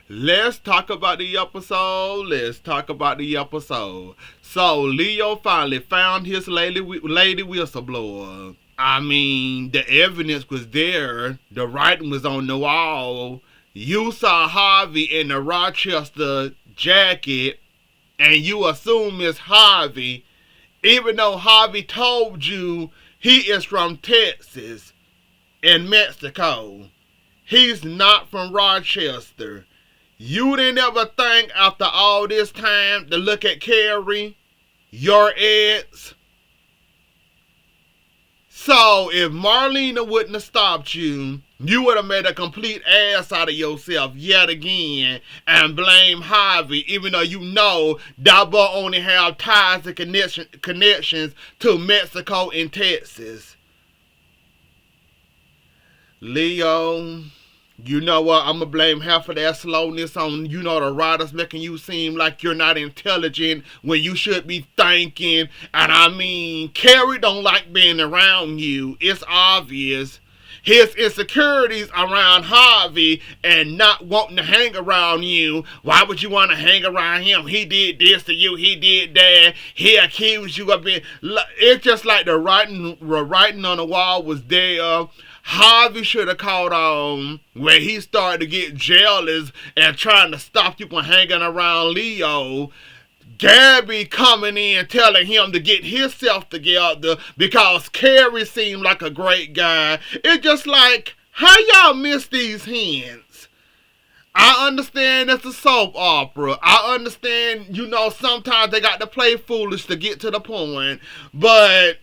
Let's talk about the episode. Let's talk about the episode. So Leo finally found his lady whistleblower. I mean, the evidence was there. The writing was on the wall. You saw Harvey in the Rochester jacket, and you assume it's Harvey, even though Harvey told you he is from Texas and Mexico. He's not from Rochester. You didn't ever think after all this time to look at Carrie, your ex? So if Marlena wouldn't have stopped you, you would have made a complete ass out of yourself yet again and blame Harvey, even though you know that boy only have ties and connections to Mexico and Texas. Leo, you know what? I'm going to blame half of that slowness on, the writers making you seem like you're not intelligent when you should be thinking. And I mean, Carrie don't like being around you. It's obvious. His insecurities around Harvey and not wanting to hang around you. Why would you want to hang around him? He did this to you. He did that. He accused you of being... It's just like the writing on the wall was there. Harvey should have caught on when he started to get jealous and trying to stop you from hanging around Leo. Gabby coming in telling him to get himself together because Carrie seemed like a great guy. It's just like, how y'all miss these hints? I understand it's a soap opera. I understand, sometimes they got to play foolish to get to the point. But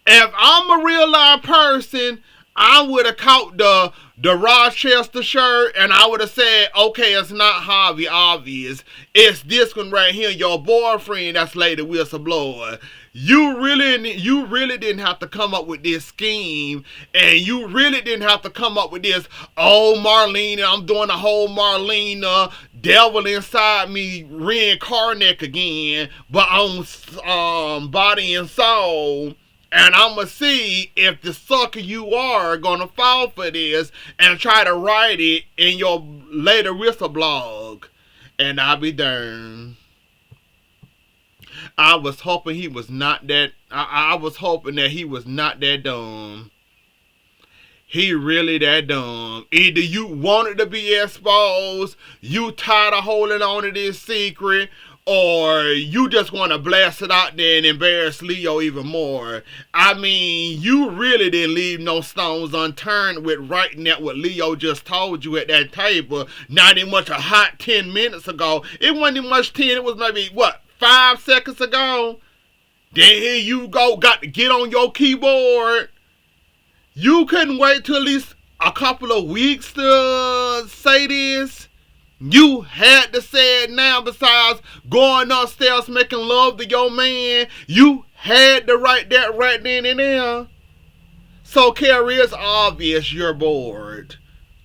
if I'm a real live person, I would have caught the Rochester shirt and I would have said, okay, it's not Harvey, obvious. It's this one right here, your boyfriend that's lady whistleblower. You really didn't have to come up with this scheme, and you really didn't have to come up with this, oh, Marlena, I'm doing a whole Marlena, devil inside me reincarnate again, but on body and soul. And I'm going to see if the sucker you are going to fall for this and try to write it in your later whistle-blog. And I'll be darned. I was hoping he was not that... I was hoping that he was not that dumb. He really that dumb. Either you wanted to be exposed, you tired of holding on to this secret, or you just want to blast it out there and embarrass Leo even more. I mean, you really didn't leave no stones unturned with writing that what Leo just told you at that table. Not even much a hot 10 minutes ago. It wasn't even much 10. It was maybe, 5 seconds ago? Then here you go, got to get on your keyboard. You couldn't wait till at least a couple of weeks to say this? You had to say it now. Besides going upstairs making love to your man, you had to write that right then and there. So Carrie, it's obvious you're bored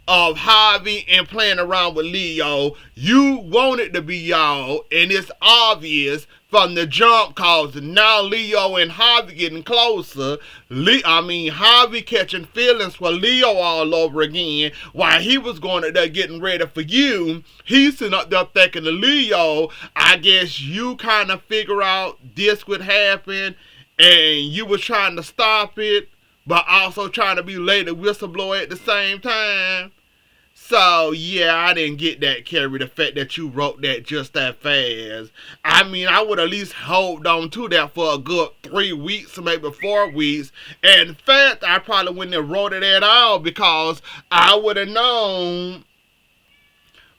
of Harvey and playing around with Leo. You want it to be y'all, and it's obvious from the jump cause now Leo and Harvey getting closer. Harvey catching feelings for Leo all over again while he was going up there getting ready for you. He's sitting up there thinking to Leo, I guess you kind of figure out this would happen and you were trying to stop it, but also trying to be lady whistleblower at the same time. So, yeah, I didn't get that, Carrie, the fact that you wrote that just that fast. I mean, I would at least hold on to that for a good 3 weeks, maybe 4 weeks. And in fact, I probably wouldn't have wrote it at all because I would have known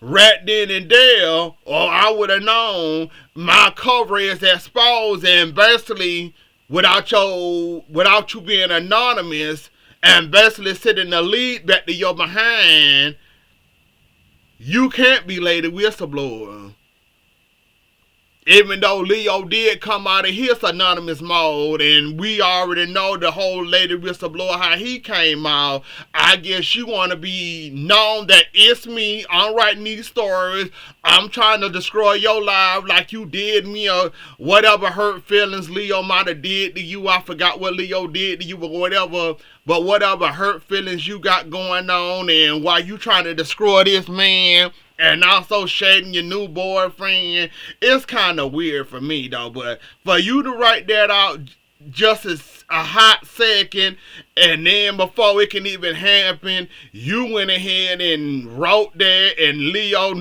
right then and there, or I would have known my cover is exposed and basically without you being anonymous and basically sitting the lead back to your behind, you can't be lady whistleblower. Even though Leo did come out of his anonymous mode, and we already know the whole lady whistleblower, how he came out, I guess you want to be known that it's me, I'm writing these stories, I'm trying to destroy your life like you did me, or whatever hurt feelings Leo might have did to you. I forgot what Leo did to you, but whatever hurt feelings you got going on, and while you trying to destroy this man and also shading your new boyfriend, it's kind of weird for me though. But for you to write that out just as a hot second, and then before it can even happen, you went ahead and wrote that, and Leo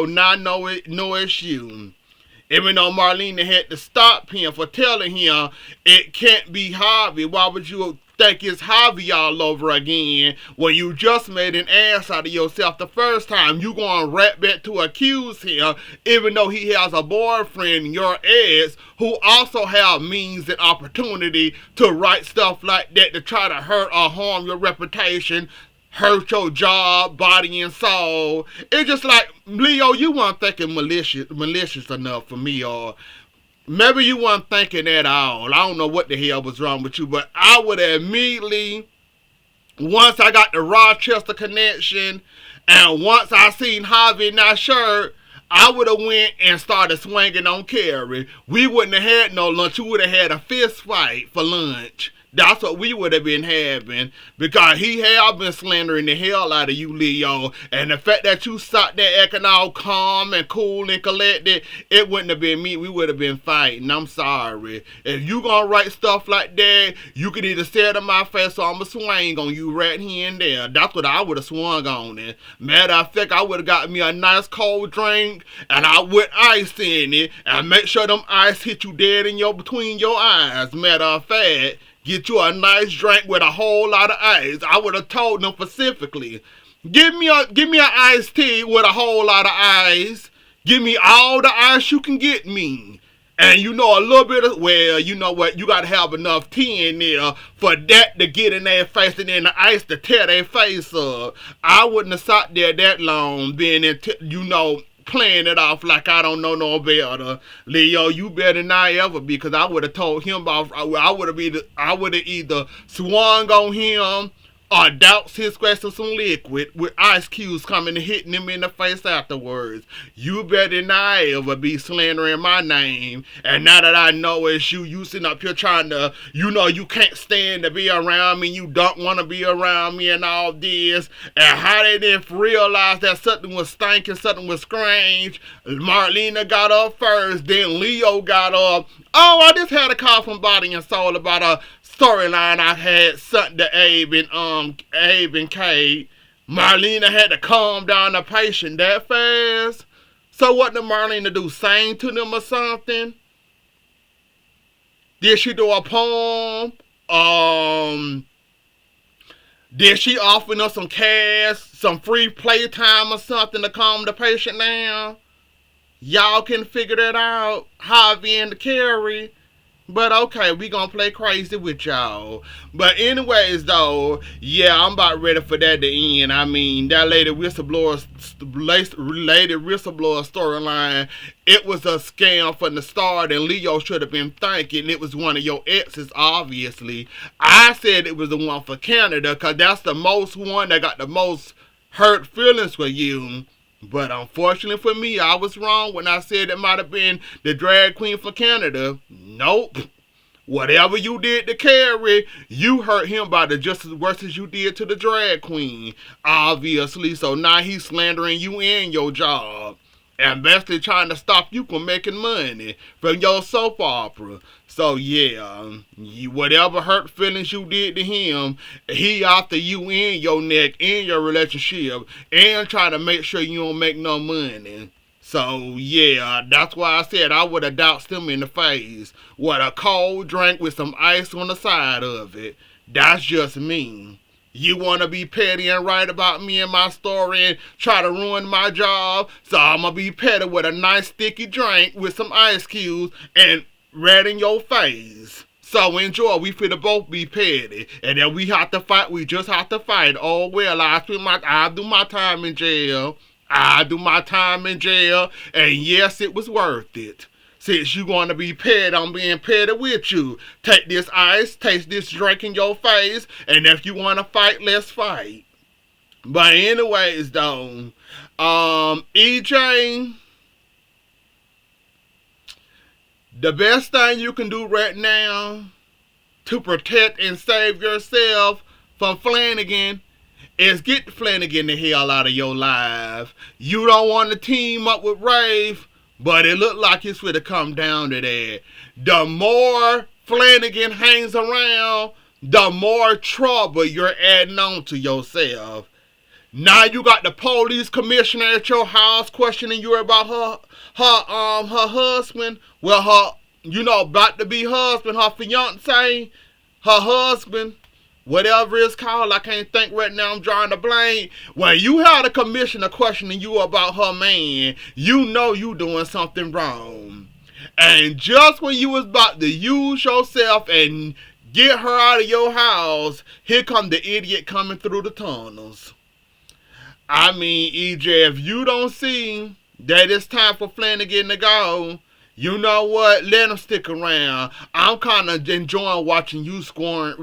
not know it's you. Even though Marlena had to stop him for telling him it can't be Harvey. Why would you think it's Harvey all over again when you just made an ass out of yourself the first time? You going right back to accuse him, even though he has a boyfriend, your ex, who also have means and opportunity to write stuff like that to try to hurt or harm your reputation, hurt your job, body, and soul. It's just like, Leo, you weren't thinking malicious enough for me, or maybe you weren't thinking at all. I don't know what the hell was wrong with you, but I would have immediately, once I got the Rochester connection, and once I seen Harvey in that shirt, I would have went and started swinging on Carrie. We wouldn't have had no lunch. We would have had a fist fight for lunch. That's what we would have been having, because he have been slandering the hell out of you, Leo. And the fact that you sat there acting all calm and cool and collected, it wouldn't have been me. We would have been fighting. I'm sorry. If you gonna write stuff like that, you can either say it in my face or I'm gonna swing on you right here and there. That's what I would have swung on it. Matter of fact, I would have got me a nice cold drink, and I put ice in it, and make sure them ice hit you dead in between your eyes. Matter of fact, get you a nice drink with a whole lot of ice. I would have told them specifically, give me an iced tea with a whole lot of ice. Give me all the ice you can get me. And you know, a little bit of, well, you know what, you got to have enough tea in there for that to get in their face, and then the ice to tear their face up. I wouldn't have sat there that long being playing it off like I don't know no better. Leo, you better not ever, because I would have told him off. I would have either swung on him or doused his face with some liquid with ice cubes coming and hitting him in the face afterwards. You better not ever be slandering my name. And now that I know it's you sitting up here trying to, you can't stand to be around me, you don't want to be around me and all this. And how they didn't realize that something was stinking, something was strange. Marlena got up first, then Leo got up. Oh, I just had a call from Body and Soul about a storyline I had sent to Abe and Kate. Marlena had to calm down the patient that fast. So what did Marlena do? Sing to them or something? Did she do a poem? Did she offer us some cash, some free playtime or something to calm the patient down? Y'all can figure that out, Harvey and Carrie. But okay, we gonna play crazy with y'all. But anyways though, yeah, I'm about ready for that to end. I mean, that lady whistleblower storyline, it was a scam from the start, and Leo should have been thinking it was one of your exes, obviously. I said it was the one for Canada, because that's the most one that got the most hurt feelings for you. But unfortunately for me, I was wrong when I said it might have been the drag queen for Canada. Nope. Whatever you did to Carrie, you hurt him by just as worse as you did to the drag queen, obviously. So now he's slandering you and your job, and basically trying to stop you from making money from your soap opera. So yeah, whatever hurt feelings you did to him, he after you in your neck, in your relationship, and trying to make sure you don't make no money. So yeah, that's why I said I would have doused him in the face with a cold drink with some ice on the side of it. That's just me. You want to be petty and write about me and my story and try to ruin my job? So I'm going to be petty with a nice sticky drink with some ice cubes and red in your face. So enjoy. We finna both be petty. And then we have to fight. We just have to fight. Oh, well, I'll do my time in jail. I'll do my time in jail. And yes, it was worth it. Since you want to be petty, I'm being petty with you. Take this ice, taste this drink in your face, and if you want to fight, let's fight. But anyways, though, EJ, the best thing you can do right now to protect and save yourself from Flanigan is get Flanigan the hell out of your life. You don't want to team up with Rafe, but it looked like it's going to come down to that. The more Flanigan hangs around, the more trouble you're adding on to yourself. Now you got the police commissioner at your house questioning you about her husband. Well, about to be husband, her fiance, her husband, whatever it's called. I can't think right now. I'm drawing the blank. When you had a commissioner questioning you about her man, you know you doing something wrong. And just when you was about to use yourself and get her out of your house, here come the idiot coming through the tunnels. I mean, EJ, if you don't see that it's time for Flanigan to go, you know what? Let him stick around. I'm kind of enjoying watching you squirm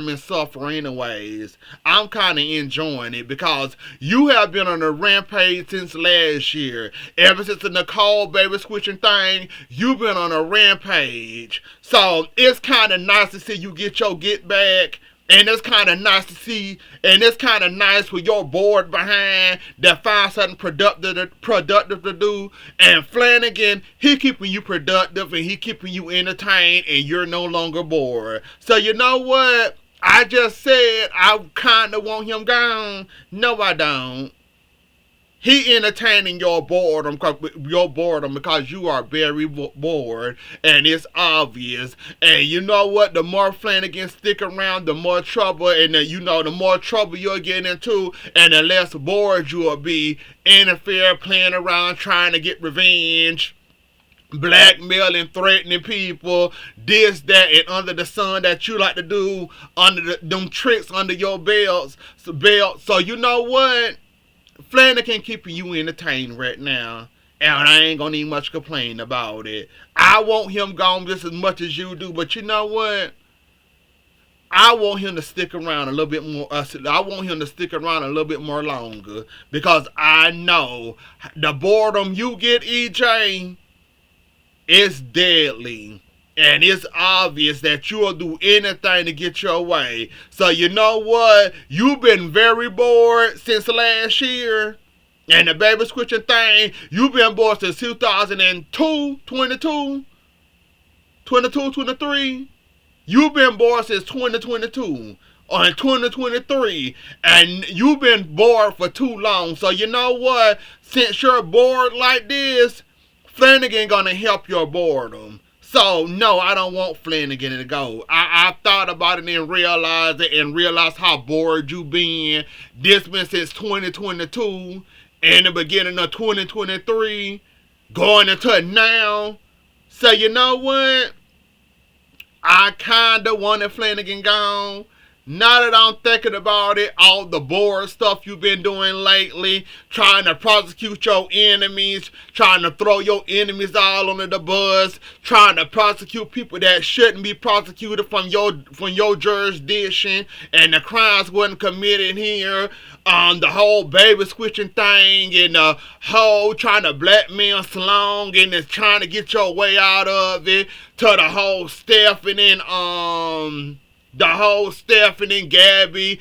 and suffer anyways. I'm kind of enjoying it because you have been on a rampage since last year. Ever since the Nicole baby switching thing, you've been on a rampage. So it's kind of nice to see you get your get back. And it's kind of nice to see, and it's kind of nice with your board behind that find something productive to do. And Flanigan, he keeping you productive and he keeping you entertained and you're no longer bored. So you know what? I just said I kind of want him gone. No, I don't. He entertaining your boredom because you are very bored and it's obvious. And you know what? The more Flanigan stick around, the more trouble, and the more trouble you'll get into, and the less bored you'll be. Interfere, playing around, trying to get revenge, blackmailing, threatening people, this, that, and under the sun that you like to do under them tricks under your belt. So you know what? Flanigan keeping you entertained right now, and I ain't gonna need much complain about it. I want him gone just as much as you do, but you know what? I want him to stick around a little bit more. I want him to stick around a little bit more longer because I know the boredom you get, EJ, is deadly. And it's obvious that you'll do anything to get your way. So you know what? You've been very bored since last year. And the baby switching thing, you've been bored since 2002, 23. You've been bored since 2022 or in 2023. And you've been bored for too long. So you know what? Since you're bored like this, Flanigan gonna help your boredom. So, no, I don't want Flanigan to go. I thought about it and realized how bored you been. This been since 2022, and the beginning of 2023, going into now. So, you know what? I kind of wanted Flanigan gone. Now that I'm thinking about it, all the bored stuff you've been doing lately, trying to prosecute your enemies, trying to throw your enemies all under the bus, trying to prosecute people that shouldn't be prosecuted from your jurisdiction, and the crimes wasn't committed here. The whole baby switching thing, and the whole trying to blackmail Salem and just trying to get your way out of it, to the whole Stephanie and Gabby,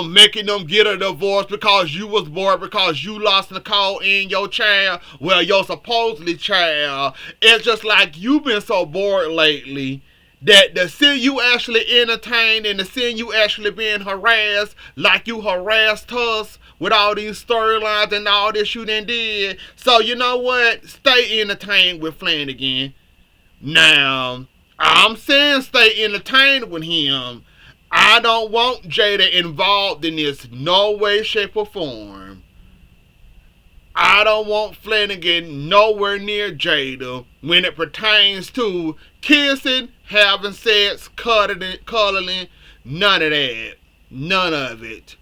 making them get a divorce because you was bored because you lost Nicole and your child. Well, your supposedly child. It's just like you've been so bored lately that the see you actually entertained and the see you actually being harassed like you harassed us with all these storylines and all this you done did. So you know what? Stay entertained with Flanigan. Now, I'm saying stay entertained with him. I don't want Jada involved in this, no way, shape, or form. I don't want Flanigan nowhere near Jada when it pertains to kissing, having sex, cuddling, none of that. None of it.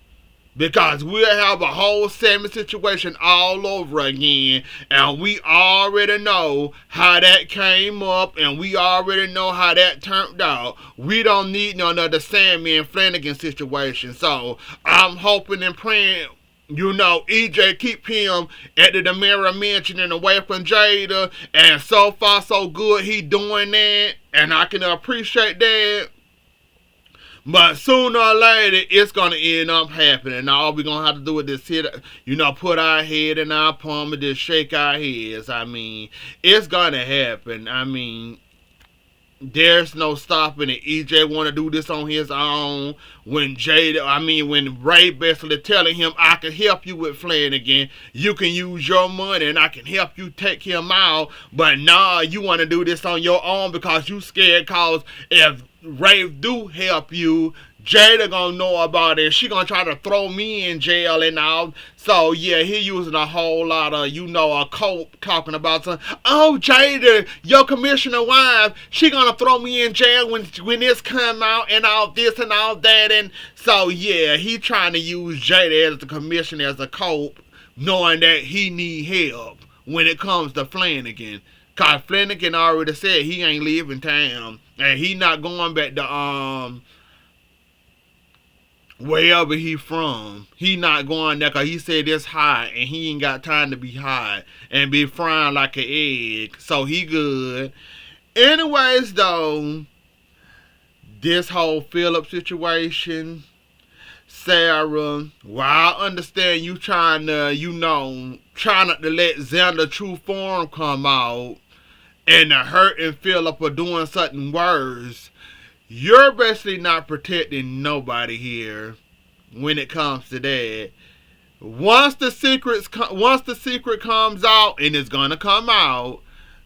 Because we'll have a whole same situation all over again. And we already know how that came up. And we already know how that turned out. We don't need no another Sandman Flanigan situation. So I'm hoping and praying EJ keep him at the Demira Mansion and away from Jada, and so far so good he doing that, and I can appreciate that. But sooner or later, it's gonna end up happening. All we gonna have to do is just sit, put our head in our palm and just shake our heads. I mean, it's gonna happen. I mean, there's no stopping it. EJ want to do this on his own. When Ray basically telling him, I can help you with Flanigan. You can use your money and I can help you take him out. But nah, you want to do this on your own because you scared, cause if Ray do help you, Jada gonna know about it. She gonna try to throw me in jail and all. So yeah, he using a whole lot of a cope talking about something. Oh, Jada, your commissioner wife, she gonna throw me in jail when this come out and all this and all that. And so yeah, he trying to use Jada as the commissioner as a cope, knowing that he need help when it comes to Flanigan. Cause Flanigan already said he ain't leaving town and he not going back to wherever he from. He not going there because he said it's hot and he ain't got time to be hot and be frying like an egg. So he good. Anyways though, this whole Philip situation, Sarah, while I understand you trying to, trying not to let Xander true form come out and the hurt and Philip are doing something worse, you're basically not protecting nobody here when it comes to that. Once the secret comes out, and it's gonna come out,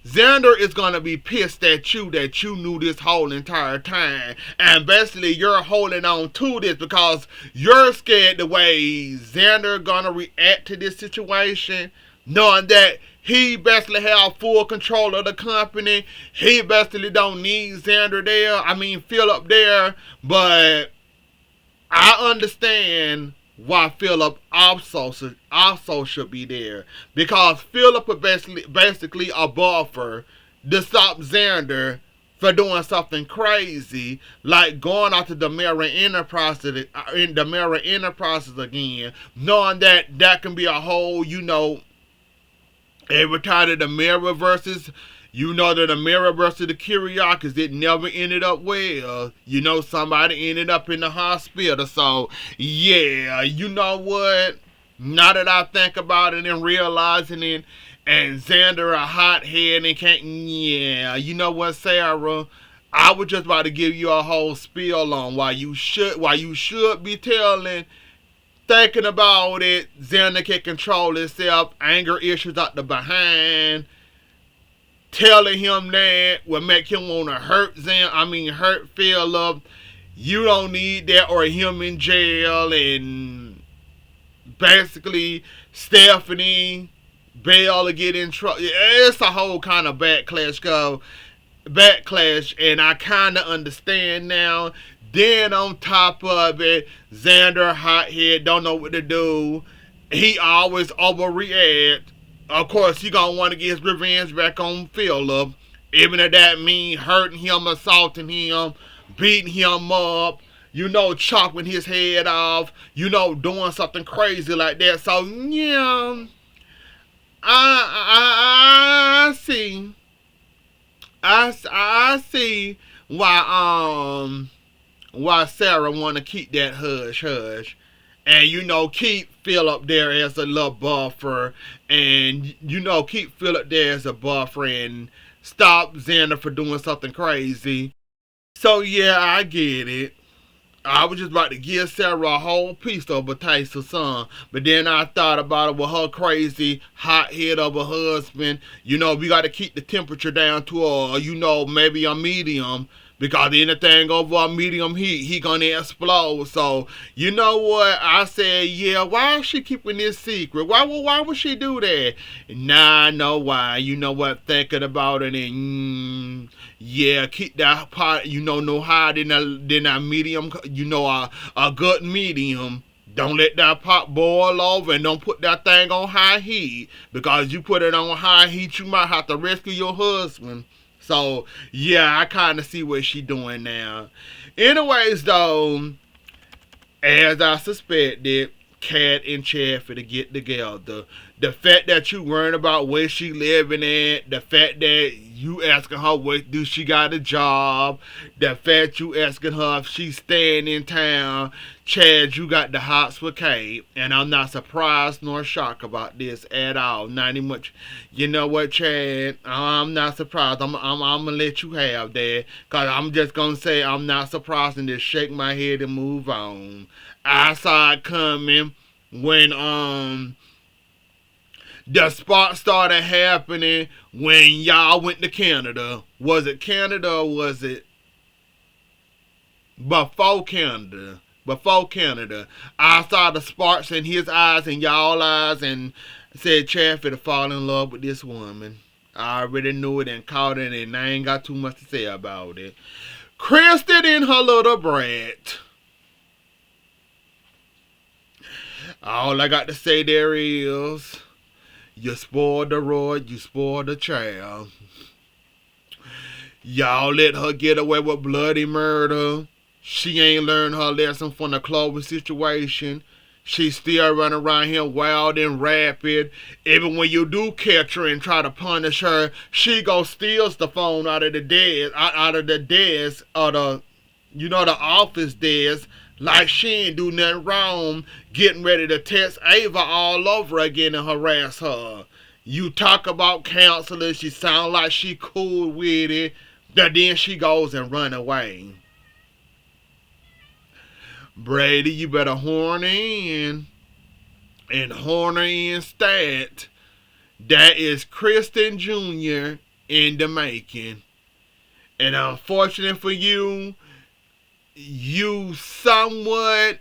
Xander is gonna be pissed at you that you knew this whole entire time, and basically you're holding on to this because you're scared the way Xander gonna react to this situation, knowing that he basically have full control of the company. He basically don't need Xander there. Philip there. But I understand why Philip also should be there. Because Philip is basically a buffer to stop Xander for doing something crazy, like going out to the Demira Enterprises again, knowing that can be a whole, every time the Demira versus, the Demira versus the Kiriakis, it never ended up well. Somebody ended up in the hospital. So, yeah, you know what? Now that I think about it and realizing it, and Xander a hothead and can't, yeah, you know what, Sarah? I was just about to give you a whole spiel on why you should be thinking about it. Xander can control himself, anger issues out the behind. Telling him that will make him want to hurt Philip. You don't need that or him in jail. And basically Stephanie Bell to get in trouble. It's a whole kind of backlash, and I kind of understand now. Then on top of it, Xander, hothead, don't know what to do. He always overreact. Of course, he gonna want to get his revenge back on Philip, even if that means hurting him, assaulting him, beating him up, chopping his head off, doing something crazy like that. So yeah, I see why Sarah want to keep that hush hush, and keep Philip there as a little buffer, and keep Philip there as a buffer and stop Xander for doing something crazy. So yeah, I get it. I was just about to give Sarah a whole piece of a taste of some, but then I thought about it with her crazy hot head of a husband. We got to keep the temperature down to maybe a medium, because anything over a medium heat, he gonna explode. So, you know what? I said, yeah, why is she keeping this secret? Why would she do that? Now I know why. You know what? Thinking about it, and yeah, keep that pot, no higher than a medium, a good medium. Don't let that pot boil over, and don't put that thing on high heat, because you put it on high heat, you might have to rescue your husband. So, yeah, I kind of see what she doing now. Anyways, though, as I suspected, Cat and Chaffee to get together. The fact that you worrying about where she living at, the fact that you asking her what do she got a job, the fact you asking her if she's staying in town, Chad, you got the hots with Kate, and I'm not surprised nor shocked about this at all. Not even much. You know what, Chad? I'm not surprised. I'm gonna let you have that, cause I'm just gonna say I'm not surprised and just shake my head and move on. I saw it coming when the spark started happening when y'all went to Canada. Was it Canada or was it before Canada? Before Canada. I saw the sparks in his eyes and y'all eyes and said Chaffee to fall in love with this woman. I already knew it and caught it and I ain't got too much to say about it. Kristen and her little brat. All I got to say there is, you spoiled the road, you spoiled the child. Y'all let her get away with bloody murder. She ain't learned her lesson from the Chloe situation. She still running around here wild and rapid. Even when you do catch her and try to punish her, she go steals the phone out of the desk, or the office desk, like she ain't do nothing wrong, getting ready to text Ava all over again and harass her. You talk about counseling, she sound like she cool with it, but then she goes and run away. Brady, you better horn in and horn her in stat. That is Kristen Jr. in the making. And unfortunate for you, you somewhat,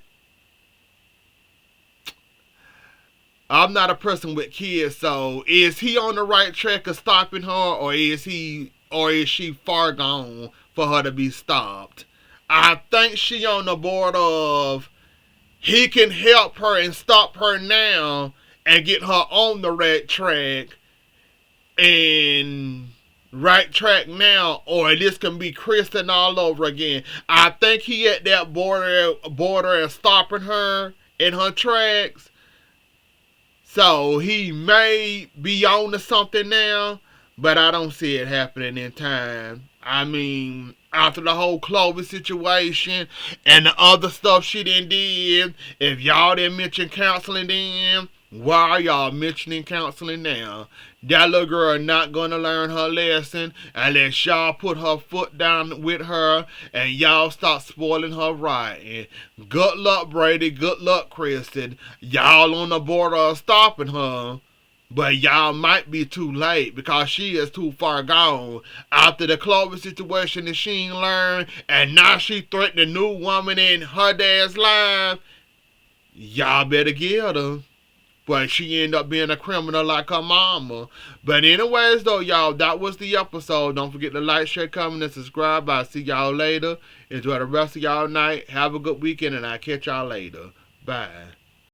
I'm not a person with kids, so is he on the right track of stopping her, or is she far gone for her to be stopped? I think she on the border of he can help her and stop her now and get her on the right track now, or this can be Kristen all over again. I think he at that border and stopping her in her tracks. So he may be on to something now, but I don't see it happening in time. I mean, after the whole Chloe situation and the other stuff she done did, if y'all didn't mention counseling then, why are y'all mentioning counseling now? That little girl not going to learn her lesson unless y'all put her foot down with her and y'all start spoiling her right. And good luck, Brady. Good luck, Kristen. Y'all on the border of stopping her. But y'all might be too late because she is too far gone. After the Chloe situation that she ain't learned, and now she threatened a new woman in her dad's life, y'all better get her. But she ended up being a criminal like her mama. But anyways, though, y'all, that was the episode. Don't forget to like, share, comment, and subscribe. I'll see y'all later. Enjoy the rest of y'all night. Have a good weekend, and I'll catch y'all later. Bye.